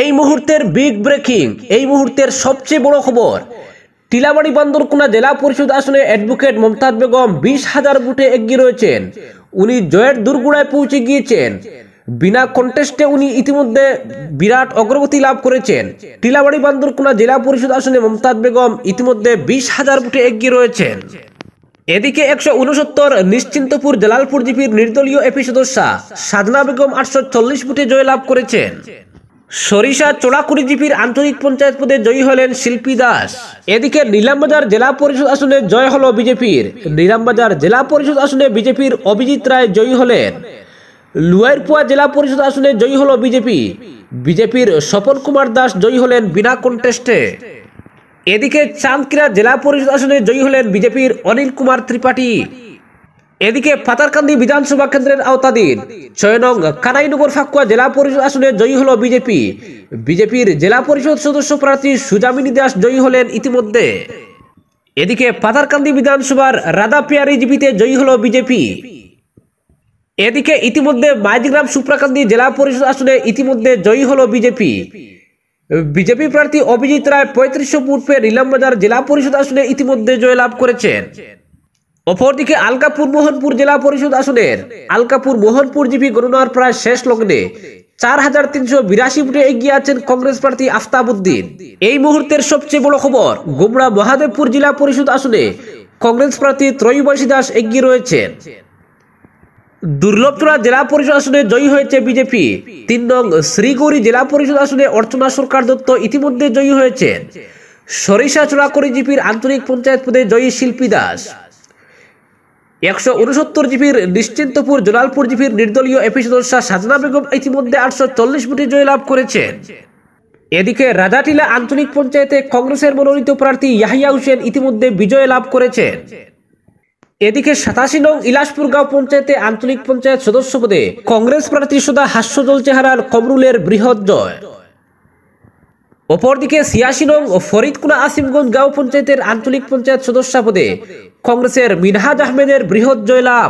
এই মুহূর্তের big breaking, এই মুহূর্তের সবচেয়ে বড় খবর, টিলাবাড়ি বান্দরকুনা জেলা পরিষদ আসনে অ্যাডভোকেট মমতাজ বেগম 20,000 ভোটে এগিয়ে রয়েছেন। উনি জয়ের দোরগোড়ায় পৌঁছে গিয়েছেন। বিনা কন্টেস্টে উনি ইতিমধ্যে বিরাট অগ্রগতি লাভ করেছেন। টিলাবাড়ি বান্দরকুনা জেলা পরিষদ আসনে মমতাজ বেগম ইতিমধ্যে 20,000 ভোটে এগিয়ে রয়েছেন। এদিকে 169 নিশ্চিন্তপুর জালালপুর জিপির নির্দলীয় এপি সদস্যা সাধনা বেগম 840 ভোটে জয়লাভ করেছেন। সরিষা চোড়াকুড়ি জিপির আঞ্চলিক পঞ্চায়েত পদে জয়ী হলেন শিল্পী দাস। এদিকে নিলামবাজার জেলা পরিষদ আসনে জয় হল বিজেপির। নিলামবাজার জেলা পরিষদ আসনে বিজেপির অভিজিৎ রায় জয়ী হলেন। লুয়াইরপুয়া জেলা পরিষদ আসনে জয়ী হল বিজেপির স্বপন কুমার দাস জয়ী হলেন বিনা কন্টেস্টে। এদিকে চাঁদকিরা জেলা পরিষদ আসনে জয়ী হলেন বিজেপির অনিল কুমার ত্রিপাঠী। এদিকে পাতারকান্দি বিধানসভা কেন্দ্রের আওতাধীন 6 নং কানাইনগর ফাকুয়া জেলা পরিষদ আসনে জয়ী হল বিজেপির জেলা পরিষদ সদস্য প্রার্থী সুজামিনী দাস জয়ী হলেন ইতিমধ্যে। এদিকে পাতারকান্দি বিধানসভার রাধাপিয়ারি জিপিতে জয়ী হল বিজেপি। এদিকে ইতিমধ্যে মাইজগ্রাম সুপ্রাকান্দি জেলা পরিষদ আসনে ইতিমধ্যে জয়ী হল বিজেপি প্রার্থী অভিজিৎ রায় 3500 ভোট পেয়ে নিলামবাজার জেলা পরিষদ আসনে ইতিমধ্যে জয়লাভ করেছেন। অপরদিকে আলকাপুর মোহনপুর জেলা পরিষদ আসনের আলকাপুর মোহনপুর জিপি গণনার প্রায় শেষ লগ্নে 4382 ভোটে এগিয়ে আছেন কংগ্রেস প্রার্থী আফতাব উদ্দিন। এই মুহূর্তের সবচেয়ে বড় খবর, গুমরা মহাদেবপুর জেলা পরিষদ আসনে কংগ্রেস প্রার্থী ত্রয়ীবাসী দাস এগিয়ে রয়েছেন। দুর্লভচূড়া জেলা পরিষদ আসনে জয়ী হয়েছে বিজেপি। 3 নং শ্রীগৌরী জেলা পরিষদ আসনে অর্চনা সরকার দত্ত ইতিমধ্যে জয়ী হয়েছেন। সরিষা চোড়াকুড়ি জিপির আঞ্চলিক পঞ্চায়েত পদে জয়ী শিল্পী দাস। 169 জিপির নিশ্চিন্তপুর জালালপুর জিপির নির্দলীয় এপি সদস্যা সাধনা বেগম ইতিমধ্যে 840 ভোটে জয়লাভ করেছেন। এদিকে রাজাটিলা আঞ্চলিক পঞ্চায়েতে কংগ্রেসের মনোনীত প্রার্থী ইয়াহিয়া হোসেন ইতিমধ্যে বিজয় লাভ করেছেন। এদিকে 87 নং ইলাসপুরগাঁও পঞ্চায়েতে আঞ্চলিক পঞ্চায়েত সদস্য পদে কংগ্রেস প্রার্থী সদা হাস্যজল চেহারার কমরুলের বৃহৎ জয়। অপরদিকে 86 নং ফরিদকুনা আসিমগঞ্জ গাঁও পঞ্চায়েতের আঞ্চলিক পঞ্চায়েত সদস্য পদে কংগ্রেসের মিনহাজ আহমেদের বৃহৎ জয়লাভ।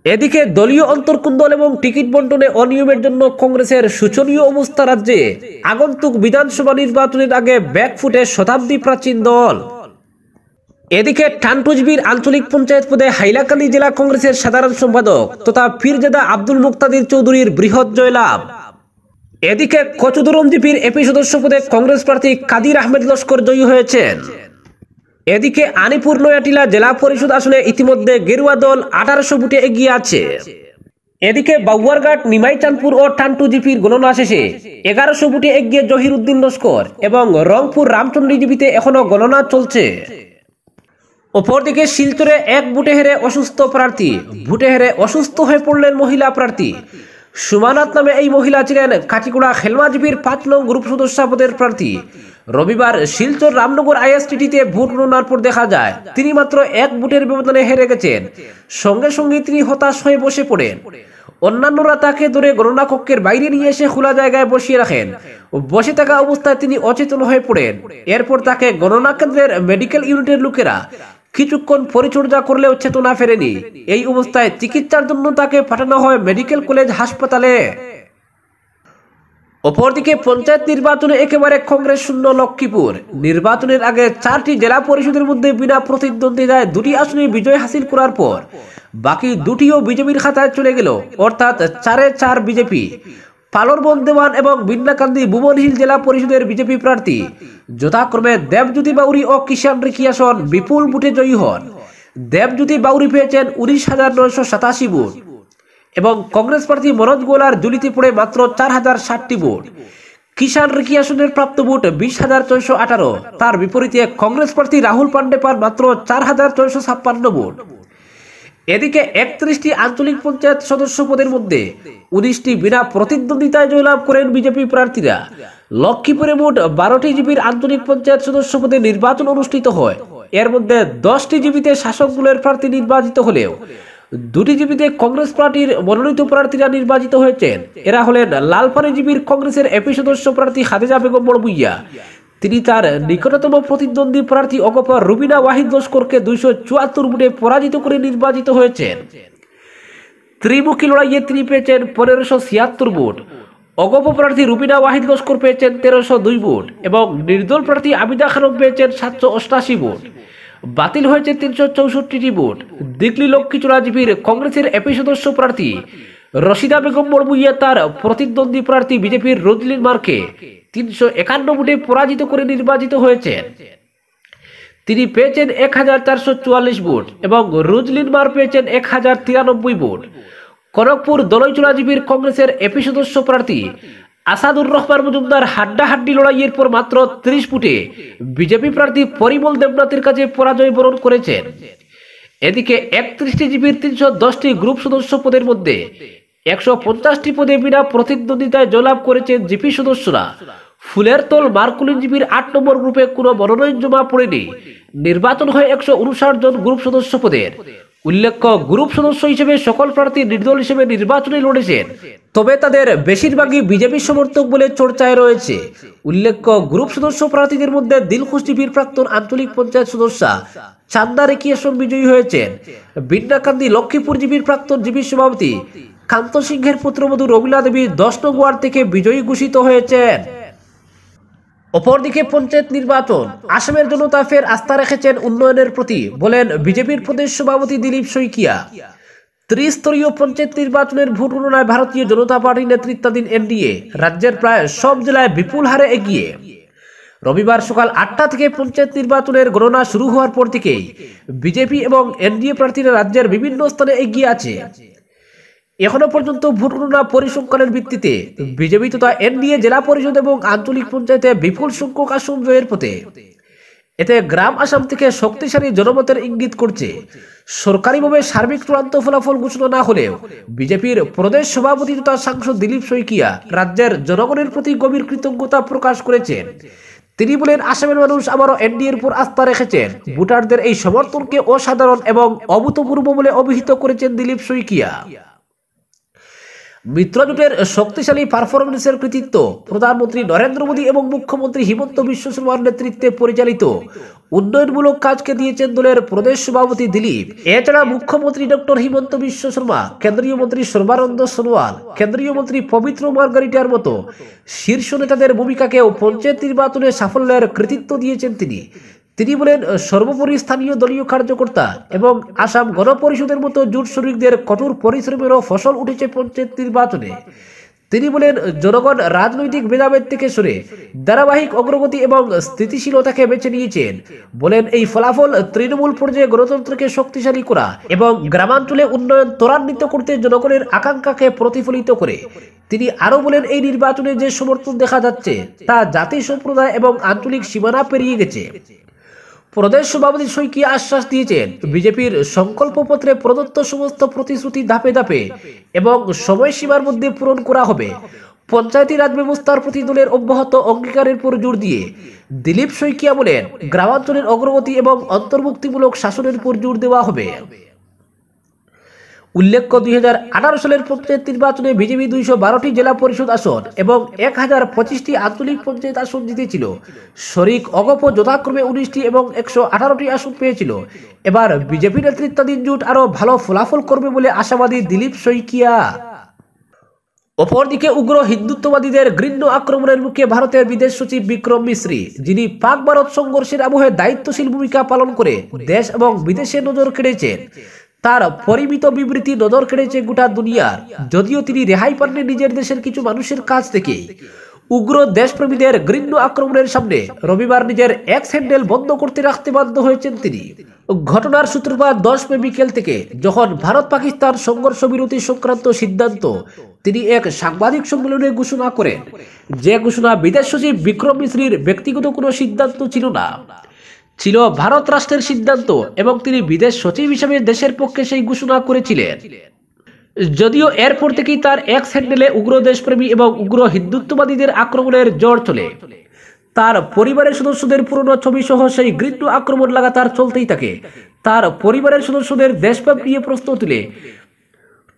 এদিকে দলীয় অন্তর্কুন্দল এবং টিকিট বন্টনে অনিয়মের জন্য কংগ্রেসের শোচনীয় অবস্থা রাজ্যে আগন্তুক বিধানসভা নির্বাচনের আগে ব্যাকফুটে শতাব্দী প্রাচীন দল। এদিকে টানটুজবির আঞ্চলিক পঞ্চায়েত পদে হাইলাকান্দি জেলা কংগ্রেসের সাধারণ সম্পাদক তথা পীরজাদা আব্দুল মুক্তাদির চৌধুরীর বৃহৎ জয়লাভ। এদিকে কচুদরম জিপির এপি সদস্য পদে কংগ্রেস প্রার্থী কাদির আহমেদ লস্কর জয়ী হয়েছেন। এদিকে আনিপুর নয়াটিলা জেলা পরিষদ আসনে ইতিমধ্যে গেরুয়া দল 1800 ভোটে এগিয়ে আছে। এদিকে বাউয়ারঘাট নিমাইচাঁদপুর ও টান্টু জিপির গণনা শেষে 1100 ভোটে এগিয়ে জহির উদ্দিন লস্কর এবং রংপুর রামচন্দ্রী জিপিতে এখনো গণনা চলছে। অপরদিকে শিলচরে 1 ভোটে হেরে অসুস্থ হয়ে পড়লেন মহিলা প্রার্থী সুমানাত নামে এই মহিলা ছিলেন কাটিকুড়া খেলমা জিপির 5 নং গ্রুপ সদস্য পদের প্রার্থী। রবিবার শিলচর রামনগর আইএসটিটিতে ভোট গণনার পর দেখা যায় তিনি মাত্র 1 ভোটের ব্যবধানে হেরে গেছেন। সঙ্গে সঙ্গে তিনি হতাশ হয়ে বসে পড়েন। অন্যান্যরা তাকে ধরে গণনা কক্ষের বাইরে নিয়ে এসে খোলা জায়গায় বসিয়ে রাখেন। বসে থাকা অবস্থায় তিনি অচেতন হয়ে পড়েন। এরপর তাকে গণনা কেন্দ্রের মেডিকেল ইউনিটের লোকেরা কিছুক্ষণ পরিচর্যা করলেও চেতনা ফেরেনি। এই অবস্থায় চিকিৎসার জন্য তাকে পাঠানো হয় মেডিকেল কলেজ হাসপাতালে। অপরদিকে পঞ্চায়েত নির্বাচনে একেবারে কংগ্রেস শূন্য লক্ষ্মীপুর। নির্বাচনের আগে 4টি জেলা পরিষদের মধ্যে বিনা প্রতিদ্বন্দ্বিতায় 2টি আসনে বিজয় হাসিল করার পর বাকি 2টিও বিজেপির খাতায় চলে গেল, অর্থাৎ 4-এ 4 বিজেপি। পালরবন দেওয়ান এবং বিন্নাকান্দি বুমনহিল জেলা পরিষদের বিজেপি প্রার্থী যথাক্রমে দেবজ্যোতি বাউরি ও কিষান রিকিয়াসন বিপুল ভোটে জয়ী হন। দেবজ্যোতি বাউরি পেয়েছেন 19,987 ভোট এবং কংগ্রেস প্রার্থী মনোজ গোলার জুলিতে পড়ে মাত্র 4060টি ভোট। কিষান রিকিয়াসনের প্রাপ্ত ভোট 20,618। তার বিপরীতে কংগ্রেস প্রার্থী রাহুল পান্ডে পান মাত্র 4,656 ভোট। এদিকে 31টি আঞ্চলিক পঞ্চায়েত সদস্য পদের মধ্যে 19টি বিনা প্রতিদ্বন্দ্বিতায় জয়লাভ করেন বিজেপি প্রার্থীরা। লক্ষ্মীপুরে মোট 12টি জিপির আঞ্চলিক পঞ্চায়েত সদস্য পদে নির্বাচন অনুষ্ঠিত হয়। এর মধ্যে 10টি জিপিতে শাসক দলের প্রার্থী নির্বাচিত হলেও 2টি জিপিতে কংগ্রেস পার্টির মনোনীত প্রার্থীরা নির্বাচিত হয়েছেন। এরা হলেন লালপানি জিপির কংগ্রেসের এপি সদস্য প্রার্থী খাদিজা বেগম বড়ভুইয়া। তিনি তার নিকটতম প্রতিদ্বন্দ্বী প্রার্থী অগপর রুবিনা ওয়াহিদ লস্করকে 274 ভোটে পরাজিত করে নির্বাচিত হয়েছেন। ত্রিমুখী লড়াইয়ে তিনি পেয়েছেন 1576 ভোট। অগপ প্রার্থী রুবিনা ওয়াহিদ লস্কর পেয়েছেন 1302 ভোট এবং নির্দল প্রার্থী আবিদা খানম পেয়েছেন 788 ভোট। বাতিল হয়েছে 364টি ভোট। দিগলি লক্ষ্মীচূড়া জিপির কংগ্রেসের এপি সদস্য প্রার্থী রশিদা বেগম মরমুইয়া তার প্রতিদ্বন্দ্বী প্রার্থী বিজেপির রোজলিন মার্কে 351 ভোটে পরাজিত করে নির্বাচিত হয়েছেন। তিনি পেয়েছেন 1444 ভোট এবং রোজলিন মার পেয়েছেন 1093 ভোট। কনকপুর দলইচূড়া জিপির কংগ্রেসের এপি সদস্য প্রার্থী আসাদুর রহমান মজুমদার হাড্ডাহাড্ডি লড়াইয়ের পর মাত্র 30 ভোটে বিজেপি প্রার্থী পরিমল দেবনাথের কাছে পরাজয় বরণ করেছেন। এদিকে 31টি জিপির 310টি গ্রুপ সদস্য পদের মধ্যে 150টি পদে বিনা প্রতিদ্বন্দ্বিতায় জয়লাভ করেছেন জিপি সদস্যরা। ফুলের তোল মার্কুলিন জিপির 8 নম্বর গ্রুপে কোনো মনোনয়ন জমা পড়েনি। নির্বাচন হয় 159 জন গ্রুপ সদস্য পদের। উল্লেখ্য, গ্রুপ সদস্য হিসেবে সকল প্রার্থী নির্দল হিসেবে নির্বাচনে লড়েছেন, তবে তাদের বেশিরভাগই বিজেপি সমর্থক বলে চর্চায় রয়েছে। উল্লেখ্য, গ্রুপ সদস্য প্রার্থীদের মধ্যে দিলখুশ জিপির প্রাক্তন আঞ্চলিক পঞ্চায়েত সদস্য চান্দা রেকি আসন বিজয়ী হয়েছেন। বিন্নাকান্দি লক্ষ্মীপুর জিপির প্রাক্তন জিপি সভাপতি কান্ত সিংহের পুত্রবধূ রবিলা দেবী 10 নং ওয়ার্ড থেকে বিজয়ী ঘোষিত হয়েছেন। অপরদিকে পঞ্চায়েত নির্বাচন, আসামের জনতা ফের আস্থা রেখেছেন উন্নয়নের প্রতি, বলেন বিজেপির প্রদেশ সভাপতি দিলীপ শইকিয়া। ত্রিস্তরীয় পঞ্চায়েত নির্বাচনের ভোট গণনায় ভারতীয় জনতা পার্টি নেতৃত্বাধীন এনডিএ রাজ্যের প্রায় সব জেলায় বিপুল হারে এগিয়ে। রবিবার সকাল 8টা থেকে পঞ্চায়েত নির্বাচনের গণনা শুরু হওয়ার পর থেকেই বিজেপি এবং এনডিএ প্রার্থীরা রাজ্যের বিভিন্ন স্থানে এগিয়ে আছে। এখনো পর্যন্ত ভোট গণনা পরিসংখ্যানের ভিত্তিতে বিজেপি তথা এনডিএ জেলা পরিষদ এবং আঞ্চলিক পঞ্চায়েতে বিপুল সংখ্যক আসন জয়ের পথে। এতে গ্রাম আসাম থেকে শক্তিশালী জনমতের ইঙ্গিত করছে। সরকারিভাবে সার্বিক চূড়ান্ত ফলাফল ঘোষণা না হলেও বিজেপির প্রদেশ সভাপতি তথা সাংসদ দিলীপ শইকিয়া রাজ্যের জনগণের প্রতি গভীর কৃতজ্ঞতা প্রকাশ করেছেন। তিনি বলেন, আসামের মানুষ আবারও এনডিএর উপর আস্থা রেখেছেন। ভোটারদের এই সমর্থনকে অসাধারণ এবং অভূতপূর্ব বলে অভিহিত করেছেন দিলীপ শইকিয়া। মিত্রজোটের শক্তিশালী পারফরমেন্সের কৃতিত্ব প্রধানমন্ত্রী নরেন্দ্র মোদী এবং মুখ্যমন্ত্রী হিমন্ত বিশ্ব শর্মার নেতৃত্বে পরিচালিত উন্নয়নমূলক কাজকে দিয়েছেন দলের প্রদেশ সভাপতি দিলীপ। এছাড়া মুখ্যমন্ত্রী ডক্টর হিমন্ত বিশ্ব শর্মা, কেন্দ্রীয় মন্ত্রী সর্বানন্দ সোনোয়াল, কেন্দ্রীয় মন্ত্রী পবিত্র মার্গারিটার মতো শীর্ষ নেতাদের ভূমিকাকেও পঞ্চায়েত নির্বাচনে সাফল্যের কৃতিত্ব দিয়েছেন তিনি। তিনি বলেন, সর্বোপরি স্থানীয় দলীয় কার্যকর্তা এবং আসাম গণপরিষদের মতো জোট শরিকদের কঠোর পরিশ্রমেরও ফসল উঠেছে পঞ্চায়েত নির্বাচনে। তিনি বলেন, জনগণ রাজনৈতিক ভেদাভেদ থেকে সরে ধারাবাহিক অগ্রগতি এবং স্থিতিশীলতাকে বেছে নিয়েছেন। বলেন, এই ফলাফল তৃণমূল পর্যায়ে গণতন্ত্রকে শক্তিশালী করা এবং গ্রামাঞ্চলে উন্নয়ন ত্বরান্বিত করতে জনগণের আকাঙ্ক্ষাকে প্রতিফলিত করে। তিনি আরো বলেন, এই নির্বাচনে যে সমর্থন দেখা যাচ্ছে তা জাতি সম্প্রদায় এবং আঞ্চলিক সীমানা পেরিয়ে গেছে। প্রদেশ সভাপতি শইকিয়া আশ্বাস দিয়েছেন, বিজেপির সংকল্পপত্রে প্রদত্ত সমস্ত প্রতিশ্রুতি ধাপে ধাপে এবং সময়সীমার মধ্যে পূরণ করা হবে। পঞ্চায়েতি রাজ ব্যবস্থার প্রতি দলের অব্যাহত অঙ্গীকারের উপর জোর দিয়ে দিলীপ শইকিয়া বলেন, গ্রামাঞ্চলের অগ্রগতি এবং অন্তর্ভুক্তিমূলক শাসনের উপর জোর দেওয়া হবে। উল্লেখ্য, 2018 সালের পঞ্চায়েত নির্বাচনে বিজেপি 212টি জেলা পরিষদ আসন এবং 1025টি আঞ্চলিক পঞ্চায়েত আসন জিতেছিল। শরিক অগপ যথাক্রমে 19টি এবং 118টি আসন পেয়েছিল। এবার বিজেপি নেতৃত্বাধীন জোট আরো ভালো ফলাফল করবে বলে আশাবাদী দিলীপ শইকিয়া। অপরদিকে উগ্র হিন্দুত্ববাদীদের ঘৃণ্য আক্রমণের মুখে ভারতের বিদেশ সচিব বিক্রম মিশ্রি, যিনি পাক ভারত সংঘর্ষের আবহে দায়িত্বশীল ভূমিকা পালন করে দেশ এবং বিদেশে নজর কেড়েছেন, তার পরিমিত বিবৃতি নজর কেড়েছে গোটা দুনিয়ার। যদিও তিনি রেহাই পাননি নিজের দেশের কিছু মানুষের কাছ থেকে। উগ্র দেশপ্রেমীদের ঘৃণ্য আক্রমণের সামনে রবিবার নিজের এক্স হ্যান্ডেল বন্ধ করতে রাখতে বাধ্য হয়েছেন তিনি। ঘটনার সূত্রপাত 10 মে বিকেল থেকে, যখন ভারত পাকিস্তান সংঘর্ষ বিরতি সংক্রান্ত সিদ্ধান্ত তিনি এক সাংবাদিক সম্মেলনে ঘোষণা করেন। যে ঘোষণা বিদেশ সচিব বিক্রম মিশ্রির ব্যক্তিগত কোনো সিদ্ধান্ত ছিল না, ছিল ভারত রাষ্ট্রের সিদ্ধান্ত এবং তিনি বিদেশ সচিব হিসেবে দেশের পক্ষে সেই ঘোষণা করেছিলেন। যদিও এরপর থেকেই তার এক্স হ্যান্ডেলে উগ্র দেশপ্রেমী এবং উগ্র হিন্দুত্ববাদীদের আক্রমণের ঝড় চলে। তার পরিবারের সদস্যদের পুরনো ছবি সহ সেই ঘৃণ্য আক্রমণ লাগাতার চলতেই থাকে। তার পরিবারের সদস্যদের দেশপ্রেম নিয়ে প্রশ্ন তুলে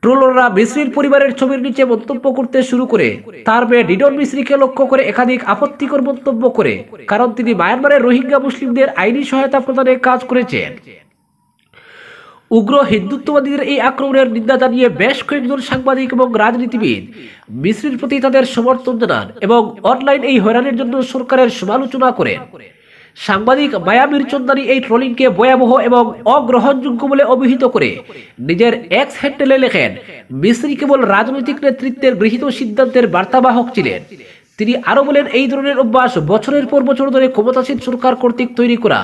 ট্রোলাররা মিশ্রির পরিবারের ছবির নিচে মন্তব্য করতে শুরু করে। তার মেয়ে ডিডন মিশ্রিকে লক্ষ্য করে একাধিক আপত্তিকর মন্তব্য করে, কারণ তিনি মায়ানমারের রোহিঙ্গা মুসলিমদের আইনি সহায়তা প্রদানে কাজ করেছেন। উগ্র হিন্দুত্ববাদীদের এই আক্রমণের নিন্দা জানিয়ে বেশ কয়েকজন সাংবাদিক এবং রাজনীতিবিদ মিস্রির প্রতি তাদের সমর্থন জানান এবং অনলাইন এই হয়রানির জন্য সরকারের সমালোচনা করেন। সাংবাদিক মায়া মিরচন্দানি এই ট্রোলিংকে ভয়াবহ এবং অগ্রহণযোগ্য বলে অভিহিত করে নিজের এক্স হ্যান্ডেলে লেখেন, মিস্রি কেবল রাজনৈতিক নেতৃত্বের গৃহীত সিদ্ধান্তের বার্তাবাহক ছিলেন। তিনি আরো বলেন, এই ধরনের অভ্যাস বছরের পর বছর ধরে ক্ষমতাসীন সরকার কর্তৃক তৈরি করা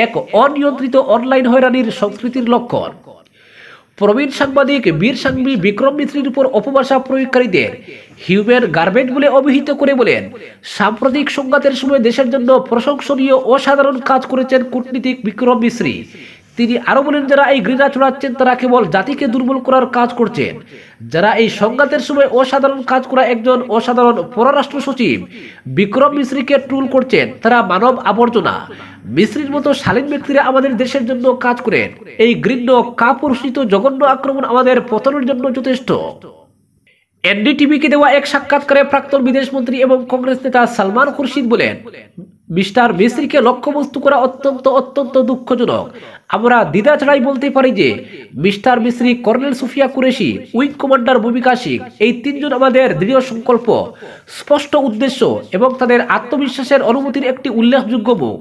এক অনিয়ন্ত্রিত অনলাইন হয়রানির সংস্কৃতির লক্ষণ। প্রবীণ সাংবাদিক বীর সাংবি বিক্রম মিত্রির উপর অপভাষা প্রয়োগকারীদের হিউম্যান গার্বেজ বলে অভিহিত করে বলেন, সাম্প্রতিক সংঘাতের সময় দেশের জন্য প্রশংসনীয় অসাধারণ কাজ করেছেন কূটনীতিক বিক্রম মিশ্রি। তিনি আরো বলেন, যারা এই ঘৃণা ছড়াচ্ছেন তারা কেবল জাতিকে দুর্বল করার কাজ করছেন। যারা এই সংঘাতের সময় অসাধারণ কাজ করা একজন অসাধারণ পররাষ্ট্র সচিব বিক্রম মিশ্রিকে ট্রোল করছেন, তারা মানব আবর্জনা। মিশ্রির মতো শালীন ব্যক্তিরা আমাদের দেশের জন্য কাজ করেন। এই ঘৃণ্য কাপুরুষিত জঘন্য আক্রমণ আমাদের পতনের জন্য যথেষ্ট। এনডিটিভিকে দেওয়া এক সাক্ষাৎকারে প্রাক্তন বিদেশমন্ত্রী এবং কংগ্রেস নেতা সালমান খুরশিদ বলেন, মিস্টার মিস্রিকে লক্ষ্যবস্তু করা অত্যন্ত দুঃখজনক। আমরা দ্বিধা ছাড়াই বলতে পারি যে mister Misri, colonel Sufia Qureshi, wing commander ভূমিকা সিং, এই তিনজন আমাদের দৃঢ় সংকল্প, স্পষ্ট উদ্দেশ্য এবং তাদের আত্মবিশ্বাসের অনুভূতির একটি উল্লেখযোগ্য মুখ।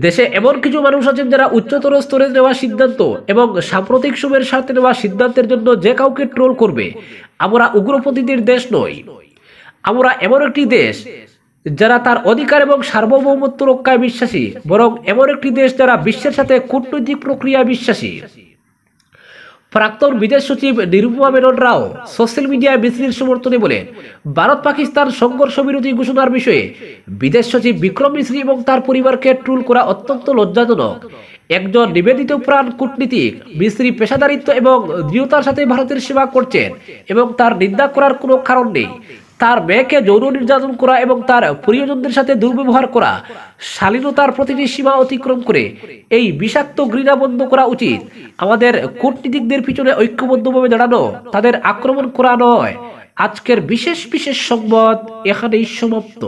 দেশে এমন কিছু মানুষ আছেন যারা উচ্চতর স্তরে নেওয়া সিদ্ধান্ত এবং সাম্প্রতিক সময়ের স্বার্থে নেওয়া সিদ্ধান্তের জন্য যে কাউকে ট্রোল করবে। আমরা উগ্রপন্থীদের দেশ নই। আমরা এমন একটি দেশ যারা তার অধিকার এবং সার্বভৌমত্ব রক্ষায় বিশ্বাসী, বরং এমন একটি দেশ যারা বিশ্বের সাথে কূটনৈতিক প্রক্রিয়ায় বিশ্বাসী। প্রাক্তন বিদেশ সচিব নিরুপমা মেনন রাও সোশ্যাল মিডিয়ায় মিস্রির সমর্থনে বলেন, ভারত পাকিস্তান সংঘর্ষ বিরোধী ঘোষণার বিষয়ে বিদেশ সচিব বিক্রম মিশ্রি এবং তার পরিবারকে ট্রোল করা অত্যন্ত লজ্জাজনক। একজন নিবেদিত প্রাণ কূটনীতিক মিস্রি পেশাদারিত্ব এবং দৃঢ়তার সাথে ভারতের সেবা করছেন এবং তার নিন্দা করার কোনো কারণ নেই। তার মেয়েকে যৌন নির্যাতন করা এবং তার প্রিয়জনদের সাথে দুর্ব্যবহার করা শালীনতার প্রতিটি সীমা অতিক্রম করে। এই বিষাক্ত ঘৃণা বন্ধ করা উচিত। আমাদের কূটনীতিকদের পিছনে ঐক্যবদ্ধভাবে দাঁড়ানো, তাদের আক্রমণ করা নয়। আজকের বিশেষ সংবাদ এখানেই সমাপ্ত।